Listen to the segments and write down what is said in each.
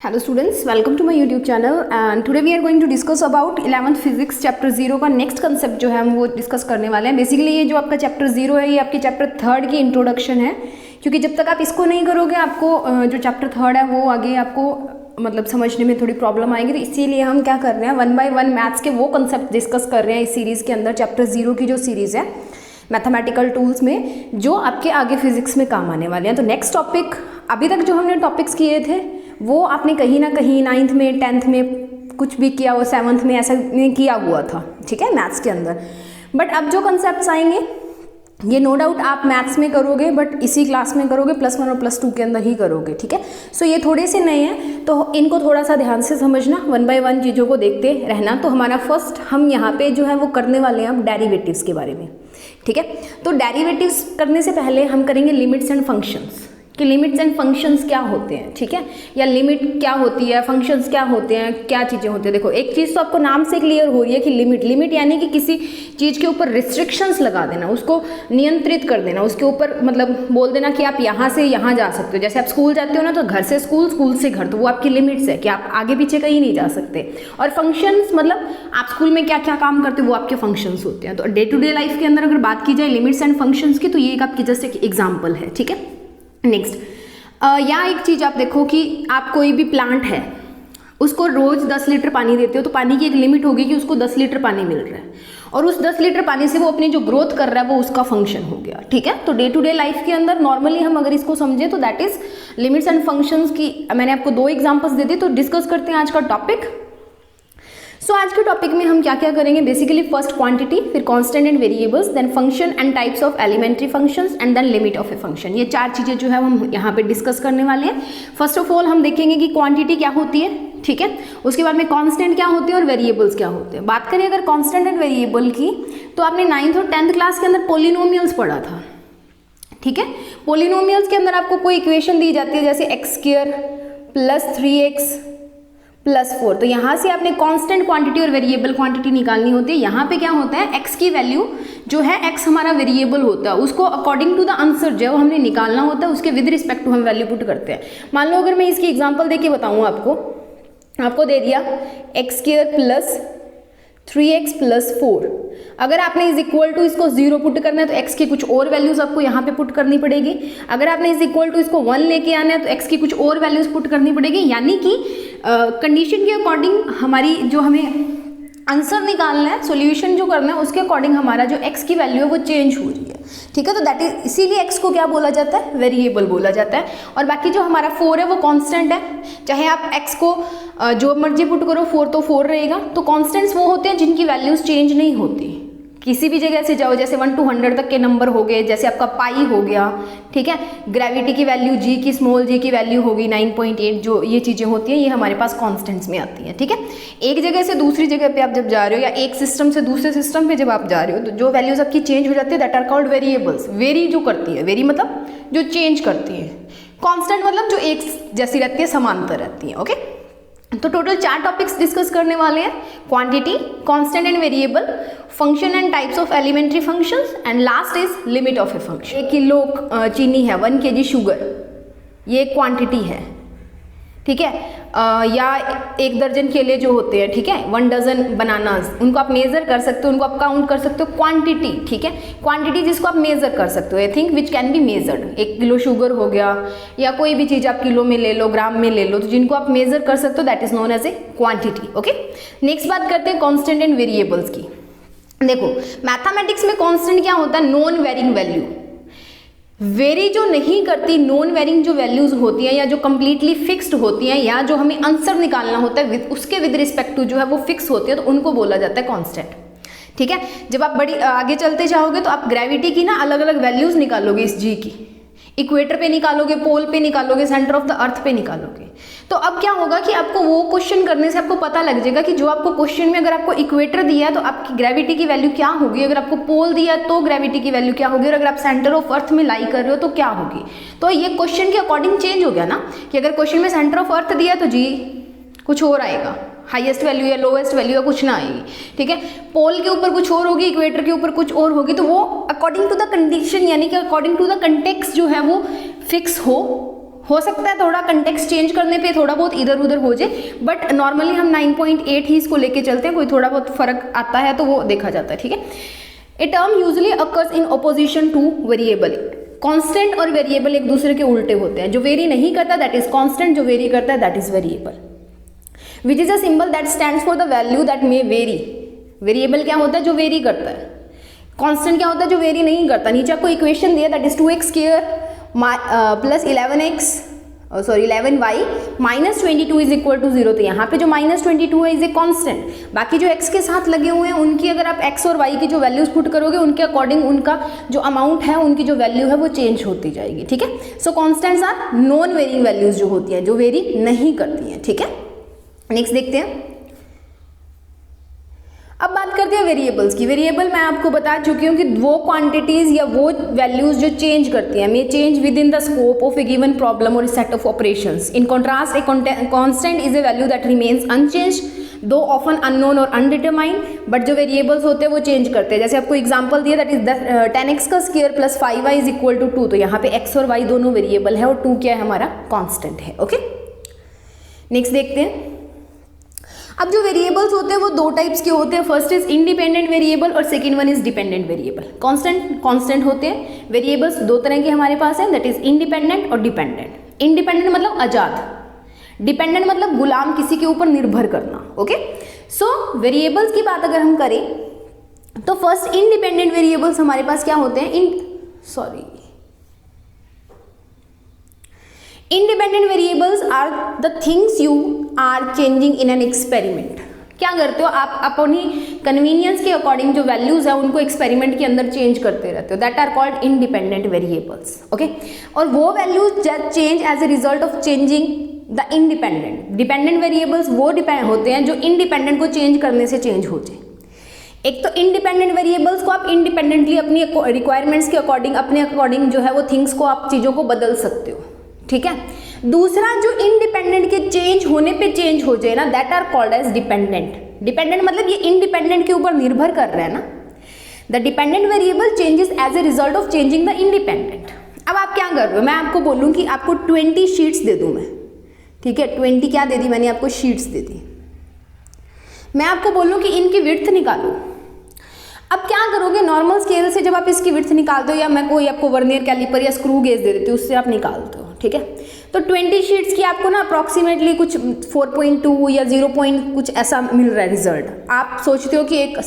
Hello students, welcome to my YouTube channel and today we are going to discuss about 11th physics chapter 0 का next concept जो है हम वो discuss करने वाले हैं। बेसिकली ये जो आपका चैप्टर 0 है ये आपके चैप्टर 3 की इंट्रोडक्शन है, क्योंकि जब तक आप इसको नहीं करोगे आपको जो चैप्टर 3 है वो आगे आपको मतलब समझने में थोड़ी प्रॉब्लम आएगी। तो इसीलिए हम क्या कर रहे हैं, 1 by 1 मैथ्स के वो कंसेप्ट डिस्कस कर रहे हैं इस सीरीज़ के अंदर। चैप्टर 0 की जो सीरीज़ है मैथमेटिकल टूल्स में, जो आपके आगे फिजिक्स में काम आने वाले हैं। तो नेक्स्ट टॉपिक, अभी तक जो हमने टॉपिक्स किए थे वो आपने कहीं ना कहीं 9th में 10th में कुछ भी किया हो, 7th में ऐसा नहीं किया हुआ था, ठीक है, मैथ्स के अंदर। बट अब जो कंसेप्ट्स आएंगे ये नो डाउट आप मैथ्स में करोगे, बट इसी क्लास में करोगे, +1 और +2 के अंदर ही करोगे, ठीक है। सो ये थोड़े से नए हैं तो इनको थोड़ा सा ध्यान से समझना, 1 by 1 चीज़ों को देखते रहना। तो हमारा फर्स्ट हम यहाँ पे जो है वो करने वाले हैं अब डेरिवेटिव्स के बारे में, ठीक है। तो डेरिवेटिव्स करने से पहले हम करेंगे लिमिट्स एंड फंक्शंस, कि लिमिट्स एंड फंक्शंस क्या होते हैं, ठीक है, या लिमिट क्या होती है, फंक्शंस क्या होते हैं, क्या चीज़ें होती है। देखो एक चीज़ तो आपको नाम से क्लियर हो रही है कि लिमिट यानी कि किसी चीज़ के ऊपर रिस्ट्रिक्शंस लगा देना, उसको नियंत्रित कर देना, उसके ऊपर मतलब बोल देना कि आप यहाँ से यहाँ जा सकते हो। जैसे आप स्कूल जाते हो ना, तो घर से स्कूल, स्कूल से घर, तो वो आपकी लिमिट्स है कि आप आगे पीछे कहीं नहीं जा सकते। और फंक्शंस मतलब आप स्कूल में क्या क्या काम करते हो वो आपके फंक्शंस होते हैं। तो डे टू डे लाइफ के अंदर अगर बात की जाए लिमिट्स एंड फंक्शंस की, तो ये एक आपकी जस्ट एक एग्जाम्पल है, ठीक है। नेक्स्ट या एक चीज़ आप देखो कि आप कोई भी प्लांट है उसको रोज़ 10 लीटर पानी देते हो, तो पानी की एक लिमिट होगी कि उसको 10 लीटर पानी मिल रहा है, और उस 10 लीटर पानी से वो अपनी जो ग्रोथ कर रहा है वो उसका फंक्शन हो गया, ठीक है। तो डे टू डे लाइफ के अंदर नॉर्मली हम अगर इसको समझे तो that is limits and functions की मैंने आपको 2 एग्जाम्पल्स दे दी। तो डिस्कस करते हैं आज का टॉपिक। सो आज के टॉपिक में हम क्या क्या करेंगे, बेसिकली फर्स्ट क्वांटिटी, फिर constant and variables, then function and types of elementary functions, and then limit of a function. ये 4 चीज़ें जो है हम यहाँ पे डिस्कस करने वाले हैं। फर्स्ट ऑफ ऑल हम देखेंगे कि क्वांटिटी क्या होती है, ठीक है, उसके बाद में कांस्टेंट क्या होती है और वेरिएबल्स क्या होते हैं। बात करें अगर कांस्टेंट एंड वेरिएबल की, तो आपने 9th और 10th क्लास के अंदर पोलिनोमियल्स पढ़ा था, ठीक है। पोलिनोमियल्स के अंदर आपको कोई इक्वेशन दी जाती है जैसे x² + 3x + 4, तो यहाँ से आपने कांस्टेंट क्वांटिटी और वेरिएबल क्वांटिटी निकालनी होती है। यहाँ पे क्या होता है, x की वैल्यू जो है, x हमारा वेरिएबल होता है, उसको अकॉर्डिंग टू द आंसर जो हमने निकालना होता है उसके विद रिस्पेक्ट टू हम वैल्यू पुट करते हैं। मान लो अगर मैं इसकी एग्जांपल देके बताऊँ आपको दे दिया x² + 3x + 4, अगर आपने इज इक्वल टू इसको 0 पुट करना है तो x की कुछ और वैल्यूज आपको यहाँ पे पुट करनी पड़ेगी। अगर आपने इज इक्वल टू इसको 1 लेके आना है तो x की कुछ और वैल्यूज पुट करनी पड़ेगी, यानी कि कंडीशन के अकॉर्डिंग हमारी जो हमें आंसर निकालना है, सॉल्यूशन जो करना है उसके अकॉर्डिंग हमारा जो x की वैल्यू है वो चेंज हो रही है, ठीक है। तो दैट इज, इसीलिए x को क्या बोला जाता है, वेरिएबल बोला जाता है। और बाकी जो हमारा 4 है वो कांस्टेंट है, चाहे आप x को जो मर्जी पुट करो 4 तो 4 रहेगा। तो कांस्टेंट्स वो होते हैं जिनकी वैल्यूज चेंज नहीं होती, किसी भी जगह से जाओ, जैसे 1 to 100 तक के नंबर हो गए, जैसे आपका पाई हो गया, ठीक है, ग्रेविटी की वैल्यू g की, स्मॉल g की वैल्यू होगी 9.8, जो ये चीज़ें होती हैं ये हमारे पास कांस्टेंट्स में आती हैं, ठीक है। एक जगह से दूसरी जगह पे आप जब जा रहे हो या एक सिस्टम से दूसरे सिस्टम पे जब आप जा रहे हो तो जो वैल्यूज आपकी चेंज हो जाती है that are called variables. Vary जो करती है, वेरी मतलब जो चेंज करती है, कांस्टेंट मतलब जो एक जैसी रहती है, समांतर रहती है, ओके। तो टोटल 4 टॉपिक्स डिस्कस करने वाले हैं, quantity, constant and variable, function and types of elementary functions, and last is limit of a function. 1 kilo चीनी है, 1 kg शुगर, ये क्वांटिटी है, ठीक है। या 1 दर्जन केले जो होते हैं, ठीक है, 1 डजन बनानास, उनको आप मेजर कर सकते हो, उनको आप काउंट कर सकते हो, क्वांटिटी, ठीक है। क्वांटिटी जिसको आप मेजर कर सकते हो, I think which can be measured. 1 kilo sugar हो गया, या कोई भी चीज़ आप किलो में ले लो, ग्राम में ले लो, तो जिनको आप मेजर कर सकते हो that is known as a quantity, okay. Next बात करते हैं कांस्टेंट एंड वेरिएबल्स की। देखो मैथमेटिक्स में कांस्टेंट क्या होता है, नॉन वेरिंग वैल्यू, वेरी जो नहीं करती, नॉन वेरिंग जो वैल्यूज होती हैं या जो कंप्लीटली फिक्स्ड होती हैं, या जो हमें आंसर निकालना होता है उसके विद रिस्पेक्ट टू जो है वो फिक्स होती है, तो उनको बोला जाता है कांस्टेंट, ठीक है। जब आप बड़ी आगे चलते जाओगे तो आप ग्रेविटी की ना अलग अलग वैल्यूज निकालोगे, इस g की इक्वेटर पे निकालोगे, पोल पे निकालोगे, सेंटर ऑफ द अर्थ पे निकालोगे। तो अब क्या होगा कि आपको वो क्वेश्चन करने से आपको पता लग जाएगा कि जो आपको क्वेश्चन में अगर आपको इक्वेटर दिया है तो आपकी ग्रेविटी की वैल्यू क्या होगी, अगर आपको पोल दिया है तो ग्रेविटी की वैल्यू क्या होगी, और अगर आप सेंटर ऑफ अर्थ में लाई कर रहे हो तो क्या होगी। तो ये क्वेश्चन के अकॉर्डिंग चेंज हो गया ना, कि अगर क्वेश्चन में सेंटर ऑफ अर्थ दिया तो जी कुछ और आएगा, हाईएस्ट वैल्यू या लोएस्ट वैल्यू या कुछ ना आएगी, ठीक है। पोल के ऊपर कुछ और होगी, इक्वेटर के ऊपर कुछ और होगी, तो वो अकॉर्डिंग टू द कंडीशन यानी कि अकॉर्डिंग टू द कंटेक्स्ट जो है वो फिक्स हो सकता है थोड़ा कंटेक्स्ट चेंज करने पे थोड़ा बहुत इधर उधर हो जाए, बट नॉर्मली हम 9.8 ही इसको लेके चलते हैं, कोई थोड़ा बहुत फर्क आता है तो वो देखा जाता है, ठीक है। A term usually occurs in opposition two variable. Constant और वेरिएबल एक दूसरे के उल्टे होते हैं, जो वेरी नहीं करता दैट इज कांस्टेंट, जो वेरी करता है that is variable. Which is a symbol that stands for the value that may very. Variable क्या होता है, जो वेरी करता है। कांस्टेंट क्या होता है, जो वेरी नहीं करता। नीचे आपको इक्वेशन दिया that is 2x square plus 11y minus 22 is equal to 0। तो यहाँ पे जो माइनस 22 है इज ए कांस्टेंट। बाकी जो x के साथ लगे हुए हैं उनकी अगर आप x और y की जो वैल्यूज पुट करोगे उनके अकॉर्डिंग उनका जो अमाउंट है, उनकी जो वैल्यू है वो चेंज होती जाएगी, ठीक है। So constants are non varying values जो होती हैं, जो वेरी नहीं करती हैं, ठीक है। नेक्स्ट देखते हैं। अब बात करते हैं वेरिएबल्स की। वेरिएबल मैं आपको बता चुकी हूँ कि वो क्वांटिटीज या वो वैल्यूज जो चेंज करती हैं, may change within the scope of a given problem और set of operations. In contrast a constant is a value that remains unchanged though often unknown और अनडिटरमाइंड। बट जो variables होते हैं वो change करते हैं। जैसे आपको एग्जांपल दिया दैट इज 10x का square plus 5y is equal to 2। तो यहाँ पे x और y दोनों वेरिएबल है और 2 क्या है, हमारा कॉन्स्टेंट है, ओके। नेक्स्ट देखते हैं। अब जो वेरिएबल्स होते हैं वो दो टाइप्स के होते हैं। फर्स्ट इज इंडिपेंडेंट वेरिएबल और second one is dependent variable. Constant होते हैं। वेरिएबल्स दो तरह के हमारे पास हैं, दैट इज इंडिपेंडेंट और डिपेंडेंट। इंडिपेंडेंट मतलब आजाद, डिपेंडेंट मतलब गुलाम, किसी के ऊपर निर्भर करना, ओके। सो वेरिएबल्स की बात अगर हम करें तो फर्स्ट इंडिपेंडेंट वेरिएबल्स हमारे पास क्या होते हैं, independent variables are the things you are changing in an experiment. क्या करते हो आप अपनी कन्वीनियंस के अकॉर्डिंग जो वैल्यूज है उनको एक्सपेरिमेंट के अंदर चेंज करते रहते हो, that are called independent variables, okay. और वो values change as a result of changing the independent. Dependent variables वो डिपेंड होते हैं जो इंडिपेंडेंट को चेंज करने से चेंज हो जाए। एक तो इंडिपेंडेंट वेरिएबल्स को आप इंडिपेंडेंटली अपनी रिक्वायरमेंट्स के अकॉर्डिंग, अपने अकॉर्डिंग जो है वो थिंग्स को आप चीज़ों को बदल सकते हो, ठीक है। दूसरा जो इंडिपेंडेंट के चेंज होने पे चेंज हो जाए ना, that are called as dependent. Dependent मतलब ये इंडिपेंडेंट के ऊपर निर्भर कर रहा है ना। The dependent variable changes as a result of changing the independent. अब आप क्या कर रहे हो, मैं आपको बोलूँ कि आपको 20 शीट्स दे दूँ मैं, ठीक है। 20 क्या दे दी मैंने आपको, शीट्स दे दी। मैं आपको बोलूँ कि इनकी विड्थ निकालो। अब क्या करोगे, नॉर्मल स्केल से जब आप इसकी विड्थ निकालते हो, या मैं कोई आपको वर्नियर कैलिपर या स्क्रू गेज दे देती हूँ, उससे आप निकालते हो, ठीक है। तो 20 शीट्स की आपको ना अप्रॉक्सीमेटली कुछ 4.2 या 0. कुछ ऐसा मिल रहा है रिजल्ट। आप सोचते हो कि एक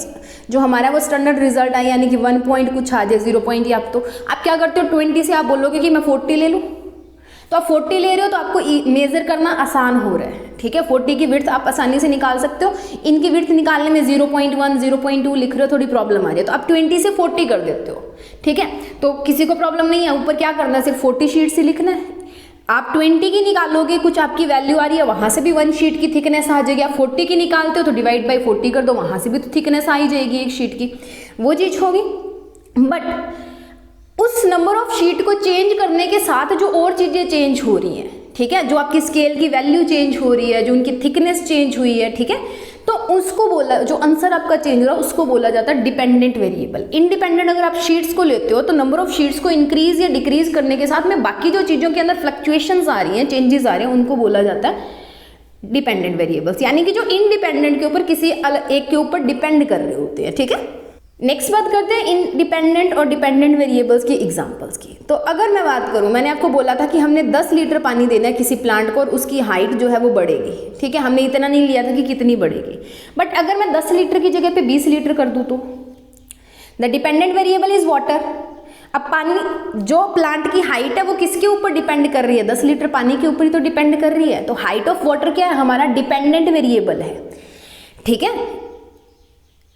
जो हमारा वो स्टैंडर्ड रिजल्ट आए यानी कि 1 पॉइंट कुछ आ जाए, 0 पॉइंट या आप, तो आप क्या करते हो 20 से आप बोलोगे कि मैं 40 ले लूँ। तो आप 40 ले रहे हो तो आपको मेजर करना आसान हो रहा है, ठीक है। 40 की विड्थ आप आसानी से निकाल सकते हो। इनकी विड्थ निकालने में 0.1 0.2 लिख रहे हो, थोड़ी प्रॉब्लम आ रही है, तो आप 20 से 40 कर देते हो, ठीक है। तो किसी को प्रॉब्लम नहीं है, ऊपर क्या करना है, सिर्फ 40 शीट से लिखना है। आप 20 की निकालोगे, कुछ आपकी वैल्यू आ रही है, वहाँ से भी 1 शीट की थिकनेस आ जाएगी। आप 40 की निकालते हो तो डिवाइड बाई 40 कर दो, वहाँ से भी तो थिकनेस आ ही जाएगी एक शीट की, वो चीज़ होगी। बट उस नंबर ऑफ शीट को चेंज करने के साथ जो और चीज़ें चेंज हो रही हैं, ठीक है, जो आपकी स्केल की वैल्यू चेंज हो रही है, जो उनकी थिकनेस चेंज हुई है, ठीक है, तो उसको बोला, जो आंसर आपका चेंज हो रहा है उसको बोला जाता है डिपेंडेंट वेरिएबल। इंडिपेंडेंट अगर आप शीट्स को लेते हो तो नंबर ऑफ शीट्स को इंक्रीज या डिक्रीज करने के साथ में बाकी जो चीज़ों के अंदर फ्लक्चुएशंस आ रही हैं, चेंजेस आ रहे हैं, उनको बोला जाता है डिपेंडेंट वेरिएबल्स, यानी कि जो इंडिपेंडेंट के ऊपर किसी एक के ऊपर डिपेंड कर रहे होते हैं, ठीक है। नेक्स्ट बात करते हैं इंडिपेंडेंट और डिपेंडेंट वेरिएबल्स की एग्जांपल्स की। तो अगर मैं बात करूं, मैंने आपको बोला था कि हमने 10 लीटर पानी देना है किसी प्लांट को और उसकी हाइट जो है वो बढ़ेगी, ठीक है। हमने इतना नहीं लिया था कि कितनी बढ़ेगी, बट अगर मैं 10 लीटर की जगह पे 20 लीटर कर दूं तो the dependent variable is water. अब पानी, जो प्लांट की हाइट है वो किसके ऊपर डिपेंड कर रही है, 10 लीटर पानी के ऊपर ही तो डिपेंड कर रही है। तो हाइट ऑफ वाटर क्या है, हमारा डिपेंडेंट वेरिएबल है, ठीक है।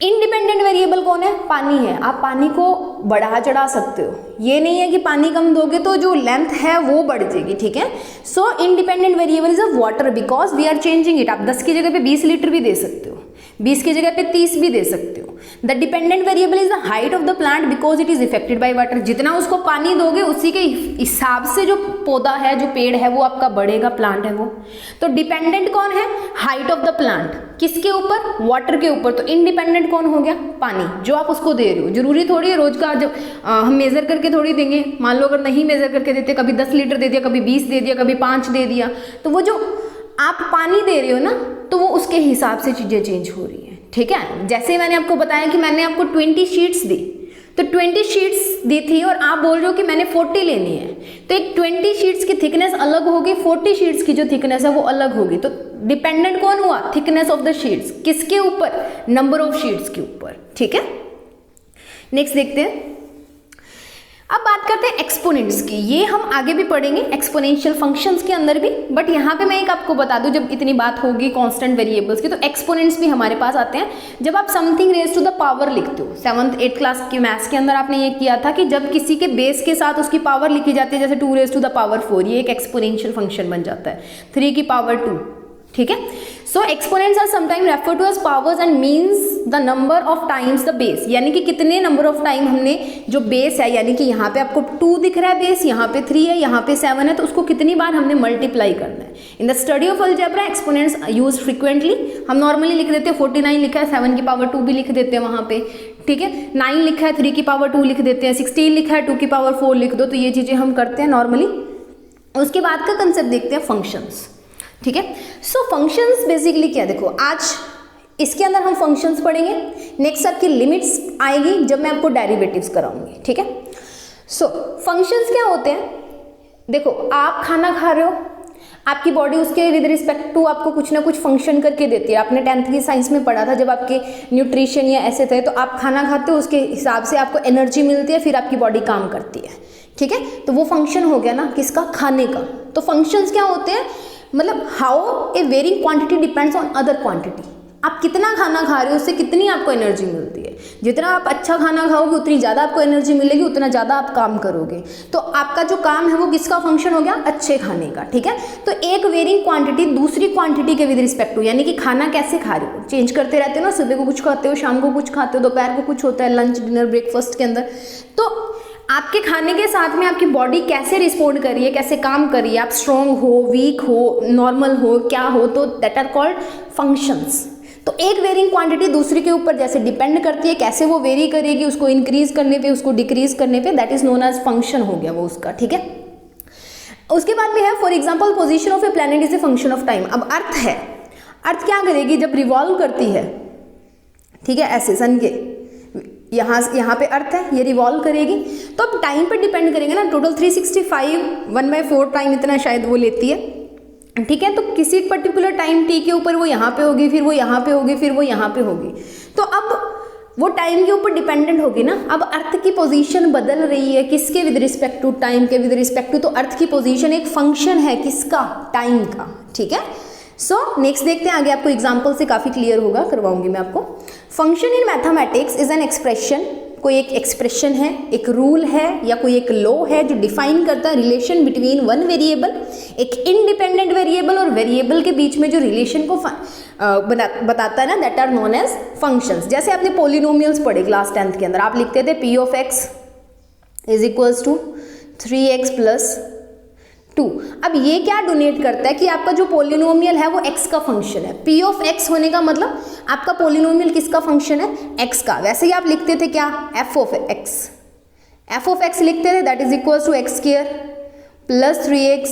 इंडिपेंडेंट वेरिएबल कौन है, पानी है। आप पानी को बढ़ा चढ़ा सकते हो, ये नहीं है कि पानी कम दोगे तो जो लेंथ है वो बढ़ जाएगी, ठीक है। So independent variable is a water because we are changing it. आप 10 की जगह पे 20 लीटर भी दे सकते हो, 20 की जगह पे 30 भी दे सकते हो। The dependent variable is the height of the plant because it is affected by water. जितना उसको पानी दोगे उसी के हिसाब से जो पौधा है, जो पेड़ है, वो आपका बढ़ेगा, प्लांट है वो। तो डिपेंडेंट कौन है? Height of the plant. किसके ऊपर? वाटर के ऊपर। तो इनडिपेंडेंट कौन हो गया? पानी, जो आप उसको दे रहे हो। जरूरी थोड़ी है रोज का जब हम मेजर करके थोड़ी देंगे। मान लो अगर नहीं मेजर करके देते, कभी 10 लीटर दे दिया, कभी 20 दे दिया, कभी 5 दे दिया, तो वो जो आप पानी दे रहे हो ना, तो वो उसके हिसाब से चीजें चेंज हो रही है। ठीक है, जैसे मैंने आपको बताया कि मैंने आपको 20 शीट्स दी, तो 20 शीट्स दी थी और आप बोल रहे हो कि मैंने 40 लेनी है, तो एक 20 शीट्स की थिकनेस अलग होगी, 40 शीट्स की जो थिकनेस है वो अलग होगी। तो डिपेंडेंट कौन हुआ? Thickness of the sheets. किसके ऊपर? नंबर ऑफ शीट्स के ऊपर। ठीक है, नेक्स्ट देखते हैं। अब बात करते हैं एक्सपोनेंट्स की। ये हम आगे भी पढ़ेंगे एक्सपोनेंशियल फंक्शंस के अंदर भी, बट यहाँ पे मैं एक आपको बता दूं, जब इतनी बात होगी कांस्टेंट वेरिएबल्स की, तो एक्सपोनेंट्स भी हमारे पास आते हैं। जब आप something raise to the power लिखते हो, 7th 8th क्लास की मैथ्स के अंदर आपने ये किया था कि जब किसी के बेस के साथ उसकी पावर लिखी जाती है, जैसे 2 रेज टू द पावर 4, ये एक एक्सपोनेंशियल फंक्शन बन जाता है, 3 की पावर 2। ठीक है, so exponents are sometime refer to as powers and means the number of times the base, यानी कि कितने नंबर ऑफ टाइम हमने जो बेस है, यानी कि यहाँ पे आपको 2 दिख रहा है बेस, यहाँ पे 3 है, यहाँ पे 7 है, तो उसको कितनी बार हमने मल्टीप्लाई करना है। In the study of algebra exponents use frequently. हम नॉर्मली लिख देते हैं 49 लिखा है, 7 की पावर 2 भी लिख देते हैं वहाँ पे। ठीक है, 9 लिखा है, 3 की पावर 2 लिख देते हैं, 16 लिखा है, 2 की पावर 4 लिख दो। तो ये चीज़ें हम करते हैं नॉर्मली। उसके बाद का कंसेप्ट देखते हैं फंक्शंस। ठीक है, सो फंक्शंस बेसिकली क्या, देखो आज इसके अंदर हम फंक्शंस पढ़ेंगे। नेक्स्ट आपकी लिमिट्स आएगी जब मैं आपको डेरिवेटिव्स कराऊंगी। ठीक है, सो फंक्शंस क्या होते हैं? देखो आप खाना खा रहे हो, आपकी बॉडी उसके विद रिस्पेक्ट टू आपको कुछ ना कुछ फंक्शन करके देती है। आपने 10th की साइंस में पढ़ा था, जब आपके न्यूट्रिशन या ऐसे थे, तो आप खाना खाते हो, उसके हिसाब से आपको एनर्जी मिलती है, फिर आपकी बॉडी काम करती है। ठीक है, तो वो फंक्शन हो गया ना किसका? खाने का। तो फंक्शंस क्या होते हैं? मतलब how a varying quantity depends on other quantity. आप कितना खाना खा रहे हो, उससे कितनी आपको एनर्जी मिलती है। जितना आप अच्छा खाना खाओगे उतनी ज़्यादा आपको एनर्जी मिलेगी, उतना ज़्यादा आप काम करोगे। तो आपका जो काम है वो किसका फंक्शन हो गया? अच्छे खाने का। ठीक है, तो एक वेरिंग क्वांटिटी दूसरी क्वांटिटी के विद रिस्पेक्ट टू, यानी कि खाना कैसे खा रहे हो, चेंज करते रहते हो ना, सुबह को कुछ खाते हो, शाम को कुछ खाते हो, दोपहर को कुछ होता है, लंच डिनर ब्रेकफास्ट के अंदर। तो आपके खाने के साथ में आपकी बॉडी कैसे रिस्पोंड कर रही है, कैसे काम कर रही है, आप स्ट्रॉन्ग हो, वीक हो, नॉर्मल हो, क्या हो, तो दैट आर कॉल्ड फंक्शंस। तो एक वेरिंग क्वांटिटी दूसरे के ऊपर जैसे डिपेंड करती है, कैसे वो वेरी करेगी, उसको इंक्रीज करने पे, उसको डिक्रीज करने पे, that is known as function हो गया वो उसका। ठीक है, उसके बाद में है for example position of A planet is a function of time. अब अर्थ है, अर्थ क्या करेगी जब रिवॉल्व करती है? ठीक है, ऐसे सन के यहाँ पे अर्थ है, ये रिवॉल्व करेगी, तो अब टाइम पे डिपेंड करेंगे ना। टोटल 365 1/4 टाइम इतना शायद वो लेती है। ठीक है, तो किसी पर्टिकुलर टाइम टी के ऊपर वो यहाँ पे होगी, फिर वो यहाँ पे होगी, फिर वो यहाँ पे होगी। तो अब वो टाइम के ऊपर डिपेंडेंट होगी ना। अब अर्थ की पोजीशन बदल रही है, किसके विद रिस्पेक्ट टू? टाइम के विद रिस्पेक्ट टू। तो अर्थ की पोजीशन एक फंक्शन है किसका? टाइम का। ठीक है, सो नेक्स्ट देखते हैं आगे, आपको एग्जाम्पल से काफ़ी क्लियर होगा, करवाऊंगी मैं आपको। Function in mathematics is an expression, कोई एक एक्सप्रेशन है, एक रूल है या कोई एक लॉ है जो डिफाइन करता है रिलेशन बिटवीन वन वेरिएबल, एक इंडिपेंडेंट वेरिएबल और वेरिएबल के बीच में जो रिलेशन को बताता है ना, that are known as functions. जैसे आपने पोलिनोमियल्स पढ़े क्लास 10th के अंदर, आप लिखते थे p of x is equals to 3x plus 2। अब ये क्या डोनेट करता है कि आपका जो पोलिनोमियल है वो x का फंक्शन है। p ऑफ x होने का मतलब आपका पोलिनोमियल किसका फंक्शन है? x का। वैसे ही आप लिखते थे क्या? f ऑफ x लिखते थे, that is equals to x square plus 3x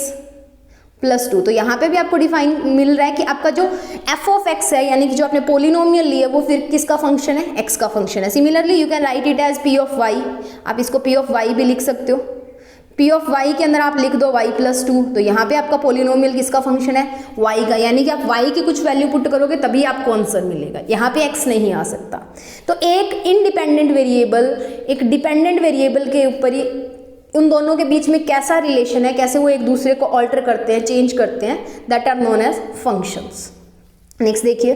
plus 2। तो यहाँ पे भी आपको डिफाइन मिल रहा है कि आपका जो f ऑफ x है, यानी कि जो आपने पोलिनोमियल लिया वो फिर किसका फंक्शन है? x का फंक्शन है। Similarly you can write it as p of y, आप इसको p ऑफ y भी लिख सकते हो। p ऑफ y के अंदर आप लिख दो y प्लस 2, तो यहाँ पे आपका पोलिनोमियल किसका फंक्शन है? y का, यानी कि आप y की कुछ वैल्यू पुट करोगे तभी आपको आंसर मिलेगा, यहाँ पे x नहीं आ सकता। तो एक इंडिपेंडेंट वेरिएबल एक डिपेंडेंट वेरिएबल के ऊपर ही उन दोनों के बीच में कैसा रिलेशन है, कैसे वो एक दूसरे को ऑल्टर करते हैं, चेंज करते हैं, that are known as functions. Next देखिए,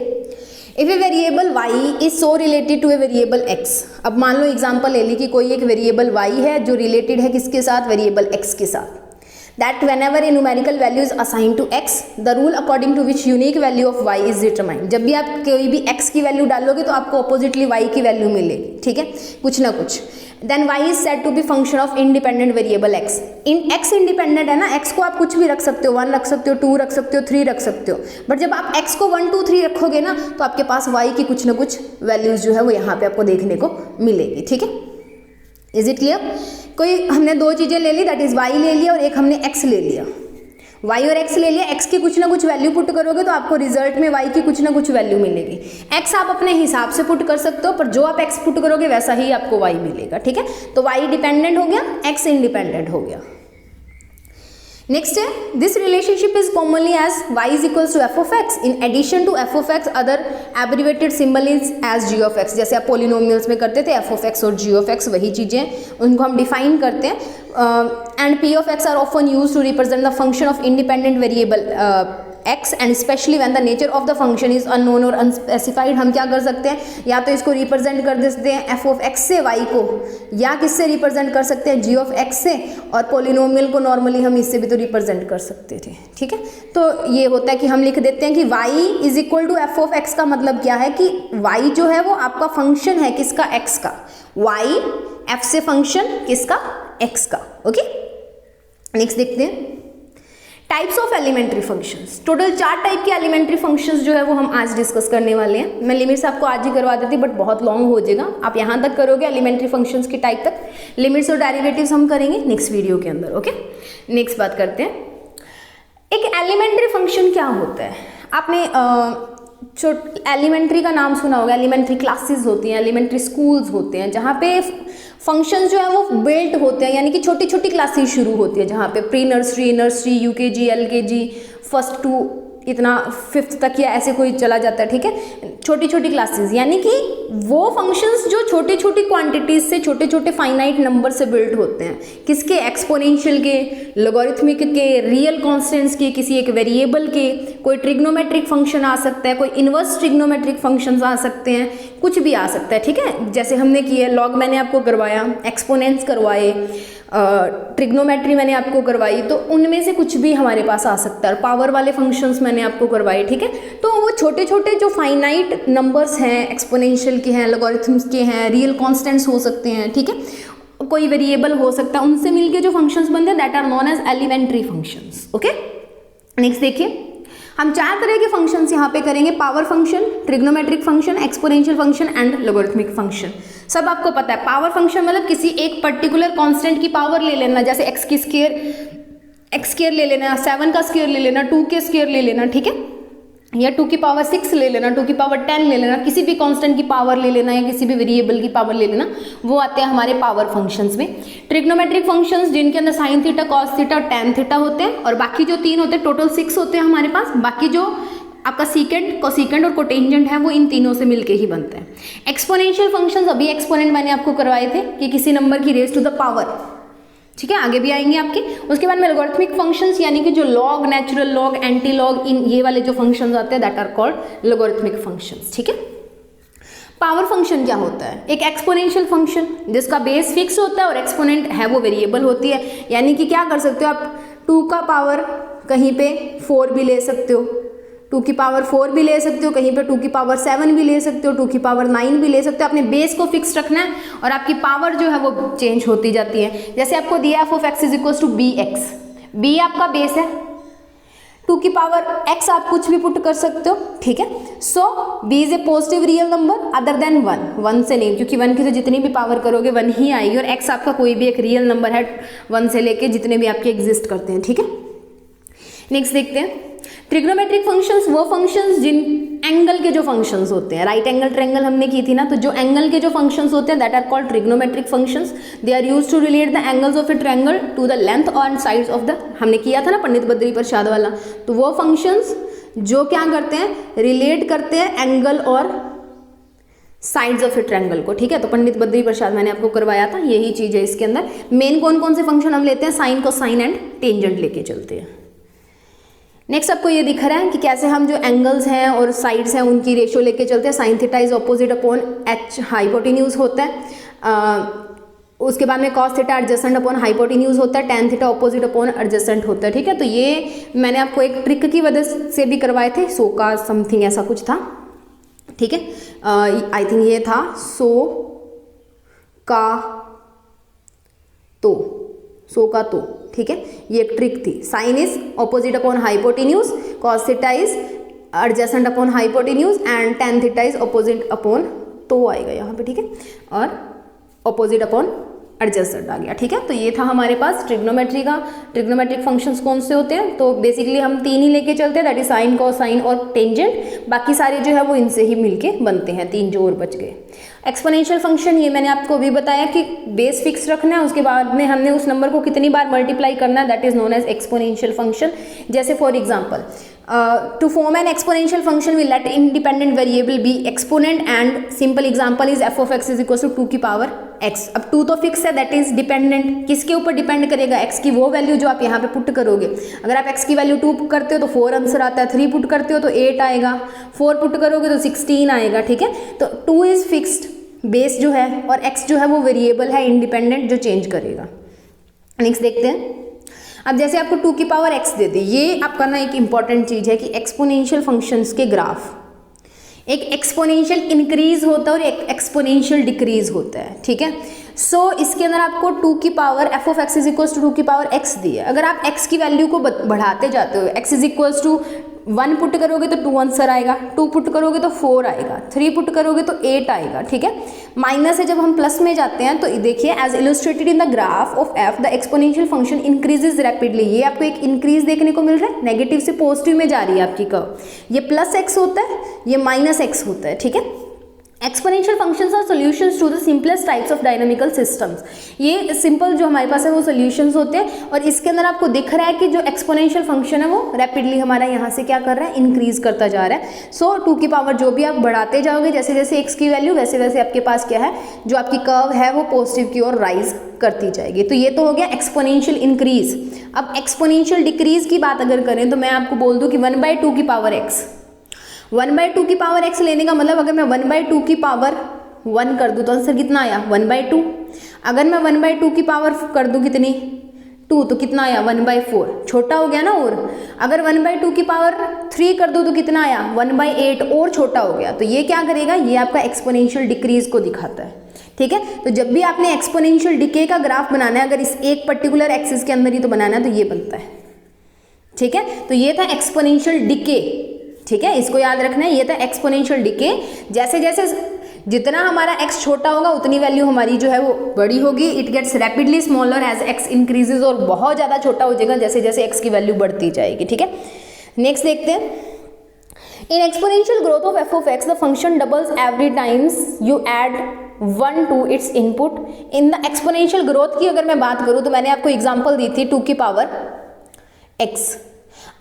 if a variable y is so related to a variable x। अब मान लो एग्जांपल ले ली कि कोई एक वेरिएबल y है जो रिलेटेड है किसके साथ? वेरिएबल x के साथ। that whenever a numerical value is assigned to x, the rule according to which unique value of y is determined। जब भी आप कोई भी x की वैल्यू डालोगे तो आपको ऑपोजिटली y की वैल्यू मिलेगी, ठीक है, कुछ ना कुछ। Then y is said to be function of independent variable x। In x independent है ना, x को आप कुछ भी रख सकते हो, 1 रख सकते हो, 2 रख सकते हो, 3 रख सकते हो, बट जब आप x को 1 2 3 रखोगे ना तो आपके पास y की कुछ ना कुछ वैल्यूज जो है वो यहाँ पे आपको देखने को मिलेगी, ठीक है। Is it clear? कोई हमने दो चीज़ें ले ली, दैट इज y ले लिया और एक हमने x ले लिया, y और x ले लिया, x की कुछ ना कुछ वैल्यू पुट करोगे तो आपको रिजल्ट में y की कुछ ना कुछ वैल्यू मिलेगी। x आप अपने हिसाब से पुट कर सकते हो, पर जो आप x पुट करोगे वैसा ही आपको y मिलेगा, ठीक है। तो y डिपेंडेंट हो गया, x इंडिपेंडेंट हो गया। नेक्स्ट है, this relationship is commonly as y is equals to f of x in addition to f of x other abbreviated symbol is as g of x। जैसे आप polynomials में करते थे f ऑफ x और g of x, वही चीज़ें उनको हम डिफाइन करते हैं। And p of x are often use to represent the function of independent variable x and specially when the nature of the function is unknown और unspecified. हम क्या कर सकते हैं, या तो इसको रिप्रेजेंट कर देते हैं f ऑफ x से y को, या किससे रिप्रेजेंट कर सकते हैं g ऑफ x से, और पोलिनोमियल को नॉर्मली हम इससे भी तो रिप्रेजेंट कर सकते थे, ठीक है। तो ये होता है कि हम लिख देते हैं कि y is equal to f of x का मतलब क्या है कि y जो है वो आपका फंक्शन है किसका, x का, y f से फंक्शन किसका, x का, ओके। नेक्स्ट देखते हैं types of elementary functions. Total 4 type के एलिमेंट्री फंक्शंस जो है वो हम आज डिस्कस करने वाले हैं। मैं लिमिट्स आपको आज ही करवा देती बट बहुत लॉन्ग हो जाएगा, आप यहाँ तक करोगे एलिमेंट्री फंक्शंस की टाइप तक, लिमिट्स और डेरिवेटिव्स हम करेंगे नेक्स्ट वीडियो के अंदर, ओके। नेक्स्ट बात करते हैं, एक एलिमेंट्री फंक्शन क्या होता है। आपने एलिमेंट्री का नाम सुना होगा, एलिमेंट्री क्लासेस होती हैं, एलिमेंट्री स्कूल्स होते हैं, जहाँ पे फंक्शंस जो है वो बिल्ट होते हैं, यानी कि छोटी छोटी क्लासेस शुरू होती है, जहाँ पे pre nursery, nursery, UKG, LKG, first to इतना 5th तक या ऐसे कोई चला जाता है, ठीक है, छोटी छोटी क्लासेस, यानी कि वो फंक्शंस जो छोटी छोटी क्वांटिटीज से, छोटे छोटे फाइनाइट नंबर से बिल्ट होते हैं, किसके, एक्सपोनेंशियल के, लॉगरिथमिक के, रियल कांस्टेंट्स के, किसी एक वेरिएबल के, कोई ट्रिग्नोमेट्रिक फंक्शन आ सकता है, कोई इनवर्स ट्रिग्नोमेट्रिक फंक्शंस आ सकते हैं, कुछ भी आ सकता है, ठीक है। जैसे हमने किया लॉग मैंने आपको करवाया, एक्सपोनेंट्स करवाए, ट्रिग्नोमेट्री मैंने आपको करवाई, तो उनमें से कुछ भी हमारे पास आ सकता है। पावर वाले फंक्शंस मैंने आपको करवाए, ठीक है। तो वो छोटे छोटे जो फाइनाइट नंबर्स हैं, एक्सपोनेंशियल के हैं, लॉगरिथम्स के हैं, रियल कांस्टेंट्स हो सकते हैं, ठीक है, कोई वेरिएबल हो सकता है, उनसे मिलके जो फंक्शंस बनते हैं that are known as elementary functions, okay. Next देखिए, हम 4 तरह के फंक्शंस यहाँ पे करेंगे, power function, trigonometric function, exponential function and logarithmic function. सब आपको पता है, पावर फंक्शन मतलब किसी एक पर्टिकुलर कांस्टेंट की पावर ले लेना, जैसे x की स्क्वायर ले लेना, 7 का स्क्वायर ले लेना, 2 के स्क्वायर ले लेना, ठीक है, या 2 की पावर 6 ले लेना, 2 की पावर 10 ले लेना, किसी भी कांस्टेंट की पावर ले लेना या किसी भी वेरिएबल की पावर ले लेना, वो आते हैं हमारे पावर फंक्शंस में। ट्रिग्नोमेट्रिक फंक्शंस जिनके अंदर साइन थीटा, कॉस थीटा और टैन थीटा होते हैं, और बाकी जो 3 होते हैं, टोटल 6 होते हैं हमारे पास। बाकी जो आपका सीकेंट, कोसेकेंट और कोटेंजेंट है वो इन तीनों से मिलके ही बनते हैं। एक्सपोनेंशियल फंक्शंस, अभी एक्सपोनेंट मैंने आपको करवाए थे कि किसी नंबर की रेज टू द पावर, ठीक है, आगे भी आएंगे आपके। उसके बाद में लॉगरिथमिक फंक्शंस, यानी कि जो log, natural log, anti log, इन ये वाले जो फंक्शंस आते हैं that are called logarithmic functions, ठीक है। पावर फंक्शन क्या होता है, एक एक्सपोनेंशियल फंक्शन जिसका बेस फिक्स होता है और एक्सपोनेंट है वो वेरिएबल होती है, यानी कि क्या कर सकते हो आप, 2 का पावर कहीं पे 4 भी ले सकते हो, 2 की पावर 4 भी ले सकते हो, कहीं पे 2 की पावर 7 भी ले सकते हो, 2 की पावर 9 भी ले सकते हो। अपने बेस को फिक्स रखना है और आपकी पावर जो है वो चेंज होती जाती है। जैसे आपको दिया f of x is equal to bx, b आपका बेस है, 2 की पावर x आप कुछ भी पुट कर सकते हो, ठीक है। सो b is a positive real number other than 1 से नहीं, क्योंकि 1 की तो जितनी भी पावर करोगे 1 ही आएगी, और x आपका कोई भी एक रियल नंबर है 1 से लेके जितने भी आपके एग्जिस्ट करते हैं, ठीक है। नेक्स्ट देखते हैं, ट्रिग्नोमेट्रिक फंक्शंस वो फंक्शंस जिन एंगल के जो फंक्शंस होते हैं, राइट एंगल ट्रायंगल हमने की थी ना, तो जो एंगल के जो फंक्शंस होते हैं that are called trigonometric functions. They are used to relate the angles of a triangle to the length और साइड्स ऑफ द, हमने किया था ना पंडित बद्री प्रसाद वाला, तो वो फंक्शंस जो क्या करते हैं, रिलेट करते हैं एंगल और साइड्स ऑफ ए ट्रायंगल को, ठीक है। तो पंडित बद्री प्रसाद मैंने आपको करवाया था, यही चीज है इसके अंदर। मेन कौन कौन से फंक्शन हम लेते हैं, साइन, कोसाइन एंड टेंजेंट लेके चलते हैं। नेक्स्ट आपको ये दिख रहा है कि कैसे हम जो एंगल्स हैं और साइड्स हैं उनकी रेशियो लेके चलते हैं। Sine theta is opposite upon H hypotenuse होता है, उसके बाद में cos theta adjacent upon hypotenuse होता है, tan theta opposite upon adjacent होता है, ठीक है। तो ये मैंने आपको एक ट्रिक की वजह से भी करवाए थे, सो का समथिंग ऐसा कुछ था, ठीक है। आई थिंक ये था सो का तो, ठीक है, ये एक ट्रिक थी। Sine is opposite upon hypotenuse, cos theta is adjacent upon hypotenuse and tan theta is opposite upon तो आएगा यहाँ पे, ठीक है, और ऑपोजिट अपॉन एडजेसेंट आ गया, ठीक है। तो ये था हमारे पास ट्रिग्नोमेट्री का। ट्रिग्नोमेट्रिक फंक्शंस कौन से होते हैं, तो बेसिकली हम 3 ही लेके चलते हैं, दैट इज साइन, कोसाइन और टेंजेंट। बाकी सारे जो है वो इनसे ही मिलके बनते हैं, 3 जो और बच गए। एक्सपोनेंशियल फंक्शन, ये मैंने आपको अभी बताया कि बेस फिक्स रखना है, उसके बाद में हमने उस नंबर को कितनी बार मल्टीप्लाई करना है, that is known as exponential function. जैसे for example, to form an exponential function we let independent variable be exponent and simple example is f of x is equals to 2 की power x। अब 2 तो fix है, that is dependent, किसके ऊपर depend करेगा, x की वो value जो आप यहाँ पे पुट करोगे। अगर आप x की वैल्यू 2 करते हो तो 4 आंसर आता है, 3 पुट करते हो तो 8 आएगा, 4 पुट करोगे तो 16 आएगा, ठीक है। तो 2 इज फिक्स्ड बेस जो है, और x जो है वो वेरिएबल है इंडिपेंडेंट जो चेंज करेगा। नेक्स्ट देखते हैं। अब जैसे आपको 2 की पावर x दे दी, ये आपका ना एक इंपॉर्टेंट चीज़ है कि एक्सपोनेंशियल फंक्शंस के ग्राफ, एक एक्सपोनेंशियल इंक्रीज होता है और एक एक्सपोनेंशियल डिक्रीज होता है, ठीक है। सो इसके अंदर आपको 2 की power f of x is equals to 2 की पावर x दी है। अगर आप x की वैल्यू को बढ़ाते जाते हो, x is equals to 1 put करोगे तो 2 आंसर आएगा, 2 पुट करोगे तो 4 आएगा, 3 पुट करोगे तो 8 आएगा, ठीक है। माइनस से जब हम प्लस में जाते हैं तो देखिए as illustrated in the graph of f the exponential function increases rapidly. ये आपको एक इंक्रीज देखने को मिल रहा है, नेगेटिव से पॉजिटिव में जा रही है आपकी कर्व। ये प्लस x होता है, ये माइनस x होता है, ठीक है। Exponential functions are solutions to the simplest types of dynamical systems. ये सिंपल जो हमारे पास है वो सॉल्यूशंस होते हैं, और इसके अंदर आपको दिख रहा है कि जो एक्सपोनेंशियल फंक्शन है वो रैपिडली हमारा यहाँ से क्या कर रहा है, इंक्रीज करता जा रहा है। सो 2 की पावर जो भी आप बढ़ाते जाओगे जैसे जैसे x की वैल्यू, वैसे वैसे आपके पास क्या है, जो आपकी कर्व है वो पॉजिटिव की ओर राइज करती जाएगी। तो ये तो हो गया एक्सपोनेंशियल इंक्रीज। अब एक्सपोनेंशियल डिक्रीज की बात अगर करें तो मैं आपको बोल दूँ कि 1/2 की पावर x, 1/2 की पावर x लेने का मतलब अगर मैं 1/2 की पावर 1 कर दूँ तो आंसर कितना आया, 1/2। अगर मैं 1/2 की पावर कर दूँ कितनी, 2, तो कितना आया, 1/4, छोटा हो गया ना। और अगर 1/2 की पावर 3 कर दूँ तो कितना आया, 1/8, और छोटा हो गया। तो ये क्या करेगा, ये आपका एक्सपोनेंशियल डिक्रीज को दिखाता है, ठीक है। तो जब भी आपने एक्सपोनेंशियल डिके का ग्राफ बनाना है, अगर इस एक पर्टिकुलर एक्सिस के अंदर ही तो बनाना है, तो ये बनता है, ठीक है। तो ये था एक्सपोनेंशियल डिके, ठीक है, इसको याद रखना है, ये था एक्सपोनेंशियल डिके। जैसे जैसे जितना हमारा x छोटा होगा उतनी वैल्यू हमारी जो है वो बड़ी होगी, it gets rapidly smaller as x increases, और बहुत ज़्यादा छोटा हो जाएगा जैसे जैसे x की वैल्यू बढ़ती जाएगी, ठीक है। नेक्स्ट देखते हैं। In exponential growth of f of x the function doubles every times you add 1 to its input. In the exponential growth की अगर मैं बात करूँ तो मैंने आपको एग्जाम्पल दी थी 2 की पावर x।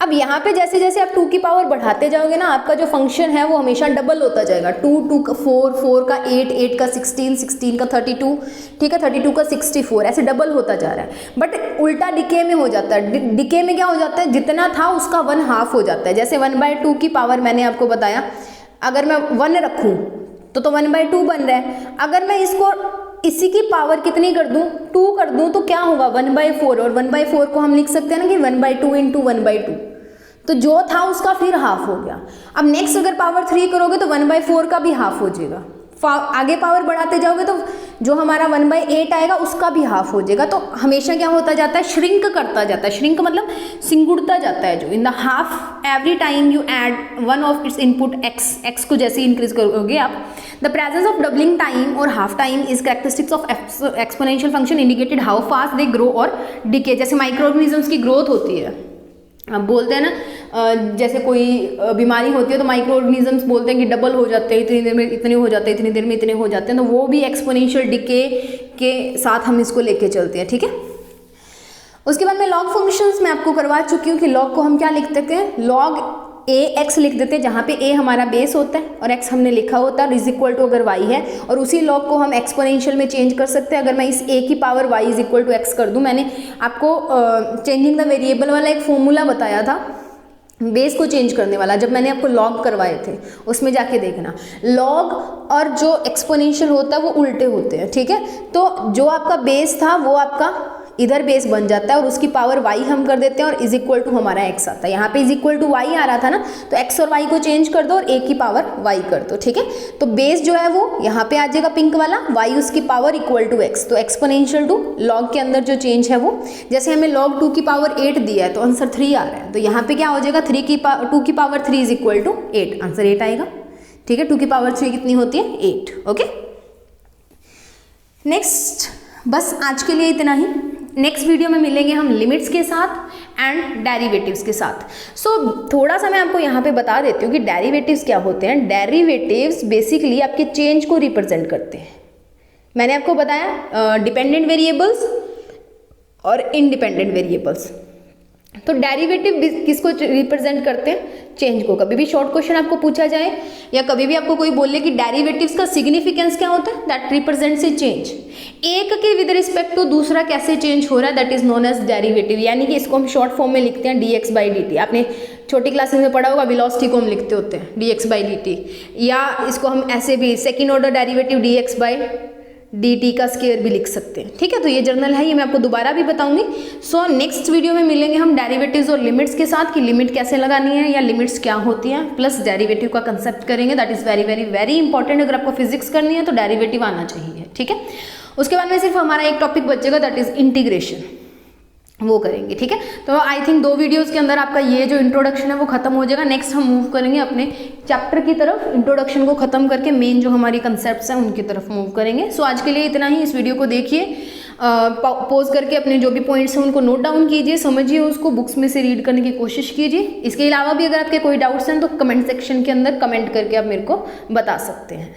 अब यहाँ पे जैसे जैसे आप 2 की पावर बढ़ाते जाओगे ना, आपका जो फंक्शन है वो हमेशा डबल होता जाएगा। 2 का 4, 4 का 8, 8 का 16, 16 का 32, ठीक है, 32 का 64, ऐसे डबल होता जा रहा है। बट उल्टा डिके में हो जाता है। डिके में क्या हो जाता है, जितना था उसका 1/2 हो जाता है। जैसे 1/2 की पावर मैंने आपको बताया, अगर मैं 1 रखूँ तो 1/2 बन रहा है। अगर मैं इसको इसी की पावर कितनी कर दूं, 2 कर दूं, तो क्या होगा, 1/4, और 1/4 को हम लिख सकते हैं ना कि 1/2 इंटू 1/2, तो जो था उसका फिर हाफ हो गया। अब नेक्स्ट अगर पावर 3 करोगे तो 1/4 का भी हाफ हो जाएगा। आगे पावर बढ़ाते जाओगे तो जो हमारा 1/8 आएगा उसका भी हाफ हो जाएगा। तो हमेशा क्या होता जाता है, श्रिंक करता जाता है। श्रिंक मतलब सिंगुड़ता जाता है। जो in the half every time you add 1 of its input x को जैसे इंक्रीज करोगे आप, the presence of doubling time और half time is characteristics of exponential function indicated how fast they grow और डिके। जैसे माइक्रोऑर्गेनिजम्स की growth होती है, अब बोलते हैं ना, जैसे कोई बीमारी होती है तो माइक्रो ऑर्गेनिजम्स बोलते हैं कि डबल हो जाते हैं, इतनी देर में इतने हो जाते हैं, इतनी देर में इतने हो जाते हैं। तो वो भी एक्सपोनेंशियल डिके के साथ हम इसको लेके चलते हैं, ठीक है। उसके बाद में लॉग फंक्शंस मैं आपको करवा चुकी हूँ कि लॉग को हम क्या लिख देते हैं, लॉग ax लिख देते हैं, जहाँ पे a हमारा बेस होता है और x हमने लिखा होता है, इज इक्वल टू अगर y है, और उसी लॉग को हम एक्सपोनेंशियल में चेंज कर सकते हैं। अगर मैं इस a की power y is equal to x कर दूँ, मैंने आपको चेंजिंग द वेरिएबल वाला एक फॉर्मूला बताया था, बेस को चेंज करने वाला, जब मैंने आपको लॉग करवाए थे उसमें जाके देखना, लॉग और जो एक्सपोनेंशियल होता है वो उल्टे होते हैं, ठीक है। तो जो आपका बेस था वो आपका इधर बेस बन जाता है और उसकी पावर y हम कर देते हैं और इज इक्वल टू हमारा x आता है। यहाँ पे इज इक्वल टू y आ रहा था ना, तो x और y को चेंज कर दो और a की पावर y कर दो, ठीक है। तो बेस जो है वो यहाँ पे आ जाएगा पिंक वाला, y उसकी पावर इक्वल टू x, तो एक्सपोनेंशियल टू लॉग के अंदर जो चेंज है वो, जैसे हमें log 2 की पावर 8 दिया है तो आंसर 3 आ रहा है, तो यहाँ पे क्या हो जाएगा 2 की power 3 is equal to 8, answer 8 आएगा, ठीक है। 2 की पावर 3 कितनी होती है 8, ओके। नेक्स्ट, बस आज के लिए इतना ही। नेक्स्ट वीडियो में मिलेंगे हम लिमिट्स के साथ एंड डेरिवेटिव्स के साथ। सो थोड़ा सा मैं आपको यहाँ पे बता देती हूँ कि डेरिवेटिव्स क्या होते हैं। डेरिवेटिव्स बेसिकली आपके चेंज को रिप्रेजेंट करते हैं। मैंने आपको बताया डिपेंडेंट वेरिएबल्स और इंडिपेंडेंट वेरिएबल्स। तो डेरिवेटिव किसको रिप्रेजेंट करते हैं, चेंज को। कभी भी शॉर्ट क्वेश्चन आपको पूछा जाए या कभी भी आपको कोई बोले कि डेरिवेटिव्स का सिग्निफिकेंस क्या होता है, दैट रिप्रेजेंट्स ए चेंज। एक के विद रिस्पेक्ट टू दूसरा कैसे चेंज हो रहा है, that is known as derivative. यानी कि इसको हम शॉर्ट फॉर्म में लिखते हैं dx बाई dt। आपने छोटी क्लासेस में पढ़ा होगा वेलोसिटी को हम लिखते होते हैं dx बाई dt, या इसको हम ऐसे भी second order derivative dx by dt का स्क्वायर भी लिख सकते हैं, ठीक है। तो ये जर्नल है, ये मैं आपको दोबारा भी बताऊंगी। सो नेक्स्ट वीडियो में मिलेंगे हम डेरिवेटिव्स और लिमिट्स के साथ, कि लिमिट कैसे लगानी है या लिमिट्स क्या होती हैं, प्लस डेरिवेटिव का कंसेप्ट करेंगे। That is very very very important. अगर आपको फिजिक्स करनी है तो डेरिवेटिव आना चाहिए, ठीक है। उसके बाद में सिर्फ हमारा एक टॉपिक बचेगा, दैट इज इंटीग्रेशन, वो करेंगे, ठीक है। तो आई थिंक 2 वीडियोस के अंदर आपका ये जो इंट्रोडक्शन है वो खत्म हो जाएगा। नेक्स्ट हम मूव करेंगे अपने चैप्टर की तरफ, इंट्रोडक्शन को खत्म करके मेन जो हमारी कंसेप्ट्स हैं उनकी तरफ मूव करेंगे। सो आज के लिए इतना ही। इस वीडियो को देखिए, पॉज करके अपने जो भी पॉइंट्स हैं उनको नोट डाउन कीजिए, समझिए उसको, बुक्स में से रीड करने की कोशिश कीजिए। इसके अलावा भी अगर आपके कोई डाउट्स हैं तो कमेंट सेक्शन के अंदर कमेंट करके आप मेरे को बता सकते हैं।